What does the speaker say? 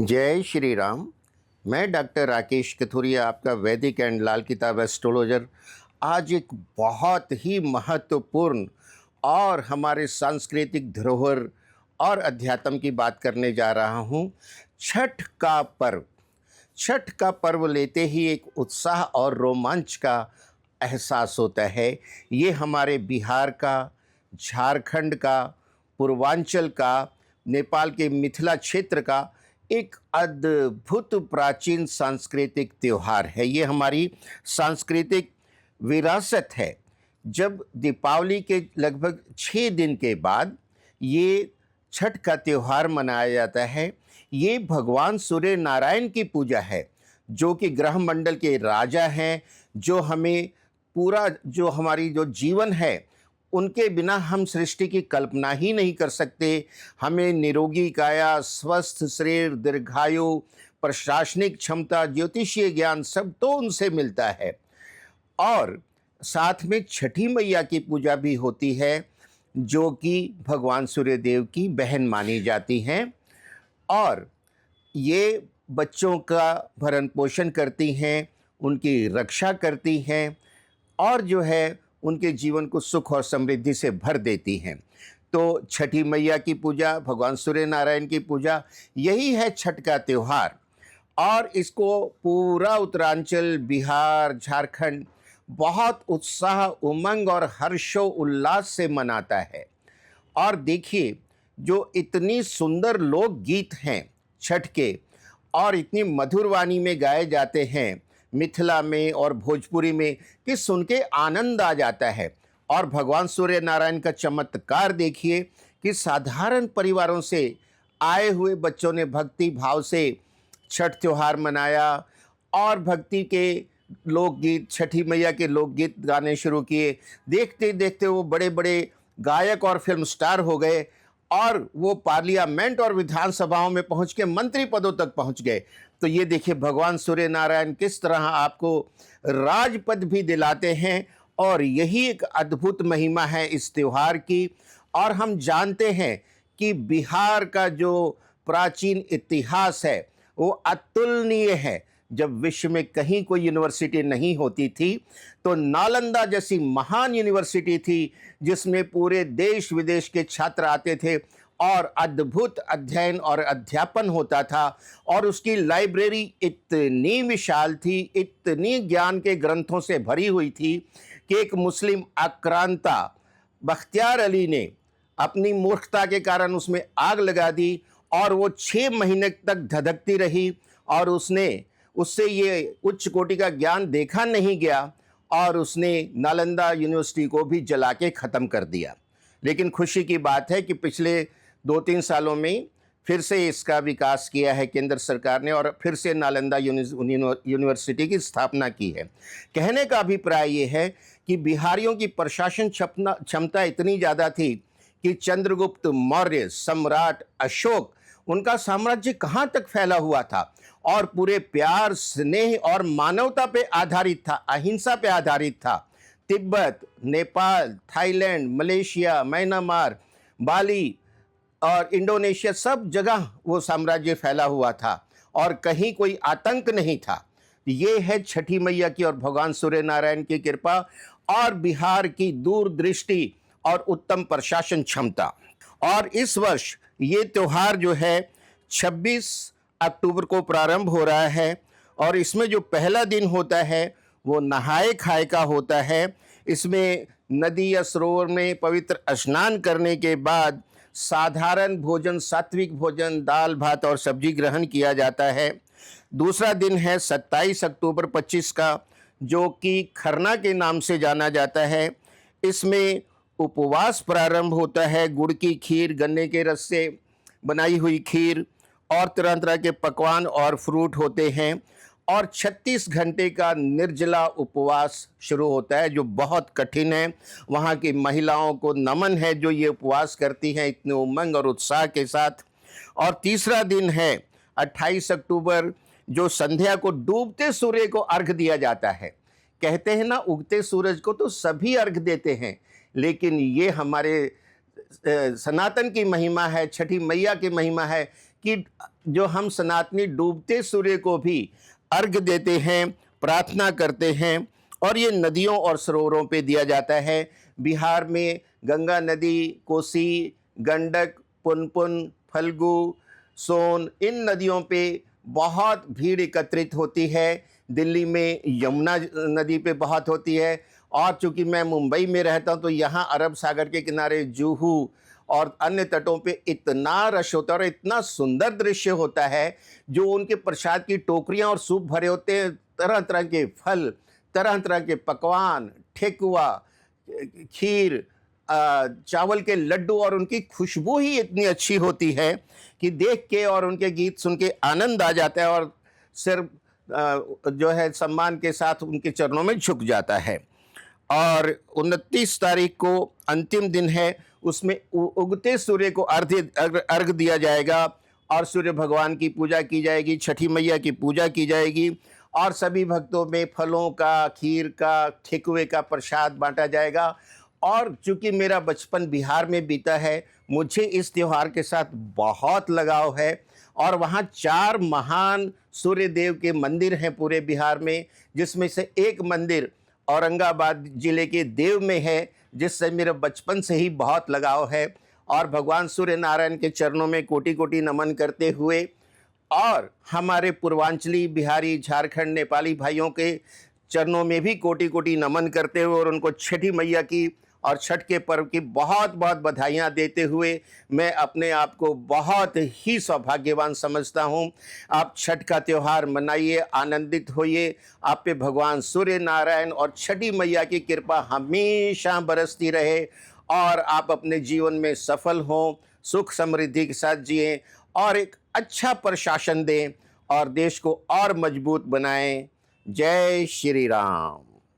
जय श्री राम। मैं डॉक्टर राकेश कथुरिया, आपका वैदिक एंड लाल किताब एस्ट्रोलॉजर। आज एक बहुत ही महत्वपूर्ण और हमारे सांस्कृतिक धरोहर और अध्यात्म की बात करने जा रहा हूँ। छठ का पर्व। छठ का पर्व लेते ही एक उत्साह और रोमांच का एहसास होता है। ये हमारे बिहार का, झारखंड का, पूर्वांचल का, नेपाल के मिथिला क्षेत्र का एक अद्भुत प्राचीन सांस्कृतिक त्यौहार है। ये हमारी सांस्कृतिक विरासत है। जब दीपावली के लगभग 6 दिन के बाद ये छठ का त्यौहार मनाया जाता है। ये भगवान सूर्य नारायण की पूजा है, जो कि ग्रह मंडल के राजा हैं, जो हमें पूरा जो हमारी जो जीवन है, उनके बिना हम सृष्टि की कल्पना ही नहीं कर सकते। हमें निरोगी काया, स्वस्थ शरीर, दीर्घायु, प्रशासनिक क्षमता, ज्योतिषीय ज्ञान सब तो उनसे मिलता है। और साथ में छठी मैया की पूजा भी होती है, जो कि भगवान सूर्यदेव की बहन मानी जाती हैं। और ये बच्चों का भरण पोषण करती हैं, उनकी रक्षा करती हैं और जो है उनके जीवन को सुख और समृद्धि से भर देती हैं। तो छठी मैया की पूजा, भगवान सूर्य नारायण की पूजा, यही है छठ का त्यौहार। और इसको पूरा उत्तरांचल, बिहार, झारखंड बहुत उत्साह, उमंग और हर्षो उल्लास से मनाता है। और देखिए, जो इतनी सुंदर लोकगीत हैं छठ के और इतनी मधुर वाणी में गाए जाते हैं मिथिला में और भोजपुरी में, कि सुन के आनंद आ जाता है। और भगवान सूर्य नारायण का चमत्कार देखिए कि साधारण परिवारों से आए हुए बच्चों ने भक्ति भाव से छठ त्यौहार मनाया और भक्ति के लोकगीत, छठी मैया के लोकगीत गाने शुरू किए। देखते देखते वो बड़े बड़े गायक और फिल्म स्टार हो गए और वो पार्लियामेंट और विधानसभाओं में पहुंच के मंत्री पदों तक पहुंच गए। तो ये देखिए भगवान सूर्य नारायण किस तरह आपको राजपद भी दिलाते हैं। और यही एक अद्भुत महिमा है इस त्यौहार की। और हम जानते हैं कि बिहार का जो प्राचीन इतिहास है वो अतुलनीय है। जब विश्व में कहीं कोई यूनिवर्सिटी नहीं होती थी, तो नालंदा जैसी महान यूनिवर्सिटी थी, जिसमें पूरे देश विदेश के छात्र आते थे और अद्भुत अध्ययन और अध्यापन होता था। और उसकी लाइब्रेरी इतनी विशाल थी, इतनी ज्ञान के ग्रंथों से भरी हुई थी कि एक मुस्लिम आक्रांता बख्तियार अली ने अपनी मूर्खता के कारण उसमें आग लगा दी और वो 6 महीने तक धधकती रही और उससे ये उच्च कोटि का ज्ञान देखा नहीं गया और उसने नालंदा यूनिवर्सिटी को भी जला के ख़त्म कर दिया। लेकिन खुशी की बात है कि पिछले 2-3 सालों में फिर से इसका विकास किया है केंद्र सरकार ने और फिर से नालंदा यूनिवर्सिटी की स्थापना की है। कहने का अभिप्राय ये है कि बिहारियों की प्रशासन क्षमता इतनी ज़्यादा थी कि चंद्रगुप्त मौर्य, सम्राट अशोक, उनका साम्राज्य कहाँ तक फैला हुआ था और पूरे प्यार, स्नेह और मानवता पे आधारित था, अहिंसा पे आधारित था। Tibet, Nepal, Thailand, Malaysia, Myanmar, Bali और इंडोनेशिया, सब जगह वो साम्राज्य फैला हुआ था और कहीं कोई आतंक नहीं था। ये है छठी मैया की और भगवान सूर्य नारायण की कृपा और बिहार की दूरदृष्टि और उत्तम प्रशासन क्षमता। और इस वर्ष ये त्यौहार जो है 26 अक्टूबर को प्रारंभ हो रहा है और इसमें जो पहला दिन होता है वो नहाए खाए का होता है। इसमें नदी या सरोवर में पवित्र स्नान करने के बाद साधारण भोजन, सात्विक भोजन, दाल भात और सब्जी ग्रहण किया जाता है। दूसरा दिन है 27 अक्टूबर 25 का, जो कि खरना के नाम से जाना जाता है। इसमें उपवास प्रारंभ होता है। गुड़ की खीर, गन्ने के रस से बनाई हुई खीर और तरह तरह के पकवान और फ्रूट होते हैं और 36 घंटे का निर्जला उपवास शुरू होता है, जो बहुत कठिन है। वहाँ की महिलाओं को नमन है जो ये उपवास करती हैं इतने उमंग और उत्साह के साथ। और तीसरा दिन है 28 अक्टूबर, जो संध्या को डूबते सूर्य को अर्घ दिया जाता है। कहते हैं ना, उगते सूरज को तो सभी अर्घ देते हैं, लेकिन ये हमारे सनातन की महिमा है, छठी मैया की महिमा है कि जो हम सनातनी डूबते सूर्य को भी अर्घ देते हैं, प्रार्थना करते हैं और ये नदियों और सरोवरों पे दिया जाता है। बिहार में गंगा नदी, कोसी, गंडक, पुनपुन, फल्गु, सोन इन नदियों पे बहुत भीड़ एकत्रित होती है। दिल्ली में यमुना नदी पे बहुत होती है और चूंकि मैं मुंबई में रहता हूँ तो यहाँ अरब सागर के किनारे जुहू और अन्य तटों पे इतना रश होता है और इतना सुंदर दृश्य होता है। जो उनके प्रसाद की टोकरियाँ और सूप भरे होते हैं, तरह तरह के फल, तरह तरह के पकवान, ठेकुआ, खीर, चावल के लड्डू और उनकी खुशबू ही इतनी अच्छी होती है कि देख के और उनके गीत सुन के आनंद आ जाता है और सिर जो है सम्मान के साथ उनके चरणों में झुक जाता है। और 29 तारीख को अंतिम दिन है, उसमें उगते सूर्य को अर्घ दिया जाएगा और सूर्य भगवान की पूजा की जाएगी, छठी मैया की पूजा की जाएगी और सभी भक्तों में फलों का, खीर का, ठेकुए का प्रसाद बांटा जाएगा। और चूंकि मेरा बचपन बिहार में बीता है, मुझे इस त्योहार के साथ बहुत लगाव है और वहाँ 4 महान सूर्य देव के मंदिर हैं पूरे बिहार में, जिसमें से एक मंदिर औरंगाबाद जिले के देव में है, जिससे मेरा बचपन से ही बहुत लगाव है। और भगवान सूर्य नारायण के चरणों में कोटि कोटि नमन करते हुए और हमारे पूर्वांचली, बिहारी, झारखंड, नेपाली भाइयों के चरणों में भी कोटि कोटि नमन करते हुए और उनको छठी मैया की और छठ के पर्व की बहुत बहुत बधाइयाँ देते हुए मैं अपने आप को बहुत ही सौभाग्यवान समझता हूँ। आप छठ का त्यौहार मनाइए, आनंदित होइए। आप पे भगवान सूर्य नारायण और छठी मैया की कृपा हमेशा बरसती रहे और आप अपने जीवन में सफल हों, सुख समृद्धि के साथ जिएं और एक अच्छा प्रशासन दें और देश को और मजबूत बनाएं। जय श्री राम।